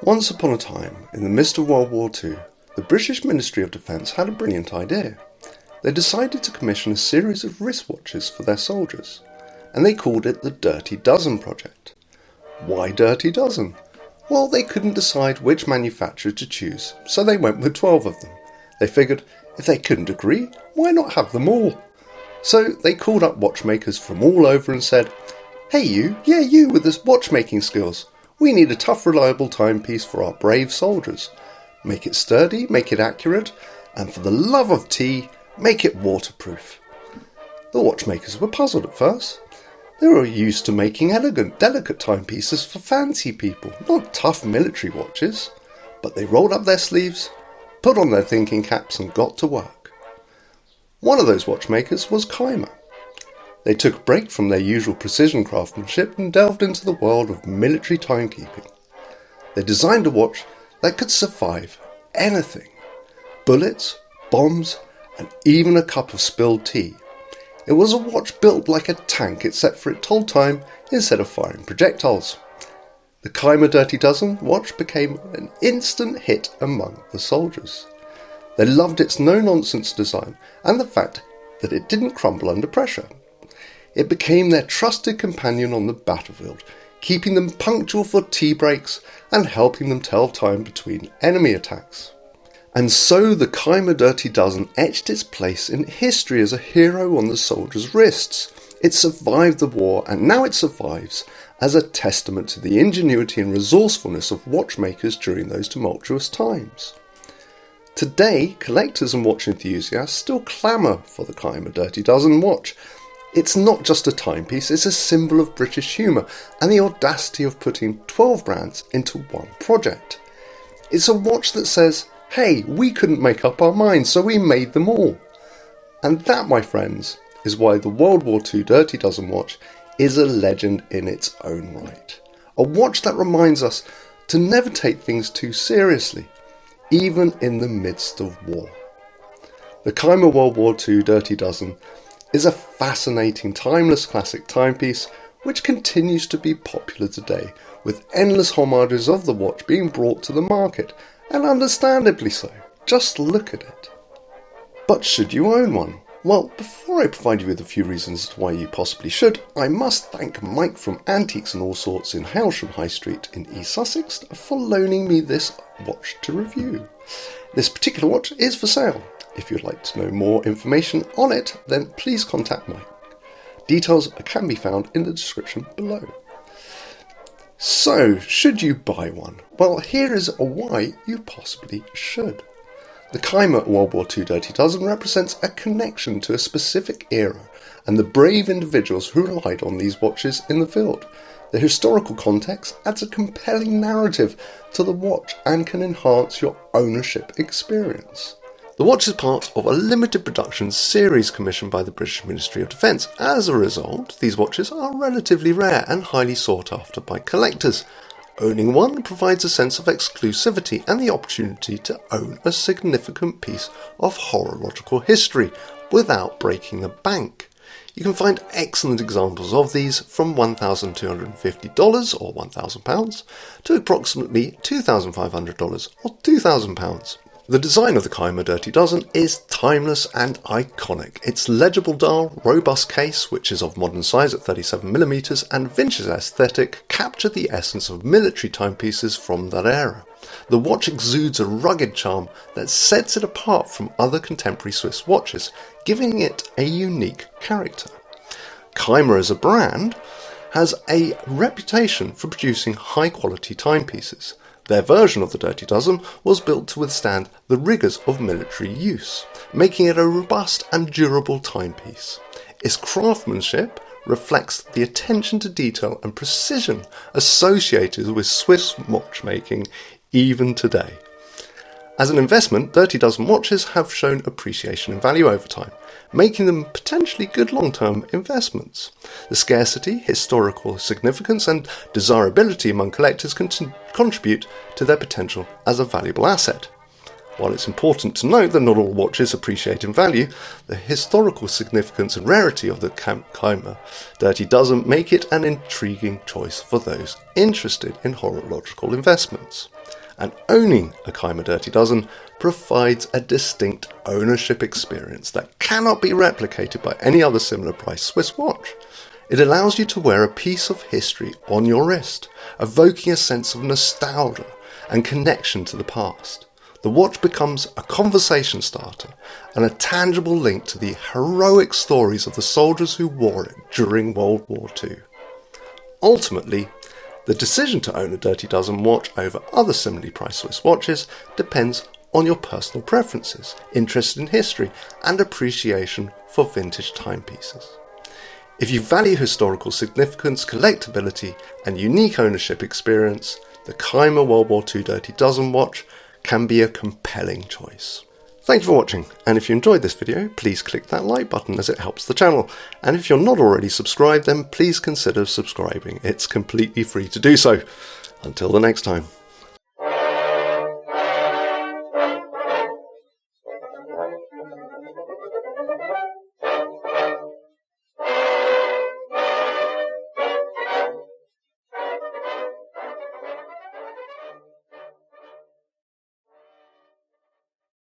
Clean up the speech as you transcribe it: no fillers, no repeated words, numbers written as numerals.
Once upon a time, in the midst of World War II, the British Ministry of Defence had a brilliant idea. They decided to commission a series of wristwatches for their soldiers, and they called it the Dirty Dozen Project. Why Dirty Dozen? Well, they couldn't decide which manufacturer to choose, so they went with 12 of them. They figured, if they couldn't agree, why not have them all? So they called up watchmakers from all over and said, "Hey you with the watchmaking skills. We need a tough, reliable timepiece for our brave soldiers. Make it sturdy, make it accurate, and for the love of tea, make it waterproof." The watchmakers were puzzled at first. They were used to making elegant, delicate timepieces for fancy people, not tough military watches. But they rolled up their sleeves, put on their thinking caps and got to work. One of those watchmakers was Cyma. They took a break from their usual precision craftsmanship and delved into the world of military timekeeping. They designed a watch that could survive anything. Bullets, bombs, and even a cup of spilled tea. It was a watch built like a tank except for it told time instead of firing projectiles. The Cyma Dirty Dozen watch became an instant hit among the soldiers. They loved its no-nonsense design and the fact that it didn't crumble under pressure. It became their trusted companion on the battlefield, keeping them punctual for tea breaks and helping them tell time between enemy attacks. And so the Cyma Dirty Dozen etched its place in history as a hero on the soldiers' wrists. It survived the war, and now it survives as a testament to the ingenuity and resourcefulness of watchmakers during those tumultuous times. Today, collectors and watch enthusiasts still clamour for the Cyma Dirty Dozen watch. It's not just a timepiece, it's a symbol of British humour and the audacity of putting 12 brands into one project. It's a watch that says, hey, we couldn't make up our minds, so we made them all. And that, my friends, is why the World War II Dirty Dozen watch is a legend in its own right. A watch that reminds us to never take things too seriously, even in the midst of war. The Cyma World War II Dirty Dozen is a fascinating, timeless classic timepiece which continues to be popular today, with endless homages of the watch being brought to the market, and understandably so. Just look at it. But should you own one? Well, before I provide you with a few reasons as to why you possibly should, I must thank Mike from Antiques Allsorts in Hailsham High Street in East Sussex for loaning me this watch to review. This particular watch is for sale. If you'd like to know more information on it, then please contact Mike. Details can be found in the description below. So, should you buy one? Well, here is why you possibly should. The Cyma World War II Dirty Dozen represents a connection to a specific era and the brave individuals who relied on these watches in the field. The historical context adds a compelling narrative to the watch and can enhance your ownership experience. The watch is part of a limited production series commissioned by the British Ministry of Defence. As a result, these watches are relatively rare and highly sought after by collectors. Owning one provides a sense of exclusivity and the opportunity to own a significant piece of horological history without breaking the bank. You can find excellent examples of these from $1,250 or £1,000 to approximately $2,500 or £2,000. The design of the Cyma Dirty Dozen is timeless and iconic. Its legible dial, robust case, which is of modern size at 37mm, and vintage aesthetic capture the essence of military timepieces from that era. The watch exudes a rugged charm that sets it apart from other contemporary Swiss watches, giving it a unique character. Cyma as a brand has a reputation for producing high-quality timepieces. Their version of the Dirty Dozen was built to withstand the rigours of military use, making it a robust and durable timepiece. Its craftsmanship reflects the attention to detail and precision associated with Swiss watchmaking even today. As an investment, Dirty Dozen watches have shown appreciation in value over time, making them potentially good long-term investments. The scarcity, historical significance and desirability among collectors can contribute to their potential as a valuable asset. While it's important to note that not all watches appreciate in value, the historical significance and rarity of the Cyma Dirty Dozen make it an intriguing choice for those interested in horological investments. And owning a Cyma Dirty Dozen provides a distinct ownership experience that cannot be replicated by any other similar priced Swiss watch. It allows you to wear a piece of history on your wrist, evoking a sense of nostalgia and connection to the past. The watch becomes a conversation starter and a tangible link to the heroic stories of the soldiers who wore it during World War II. Ultimately, the decision to own a Dirty Dozen watch over other similarly priced Swiss watches depends on your personal preferences, interest in history, and appreciation for vintage timepieces. If you value historical significance, collectability, and unique ownership experience, the Cyma World War II Dirty Dozen watch can be a compelling choice. Thank you for watching, and if you enjoyed this video, please click that like button as it helps the channel. And if you're not already subscribed, then please consider subscribing. It's completely free to do so. Until the next time.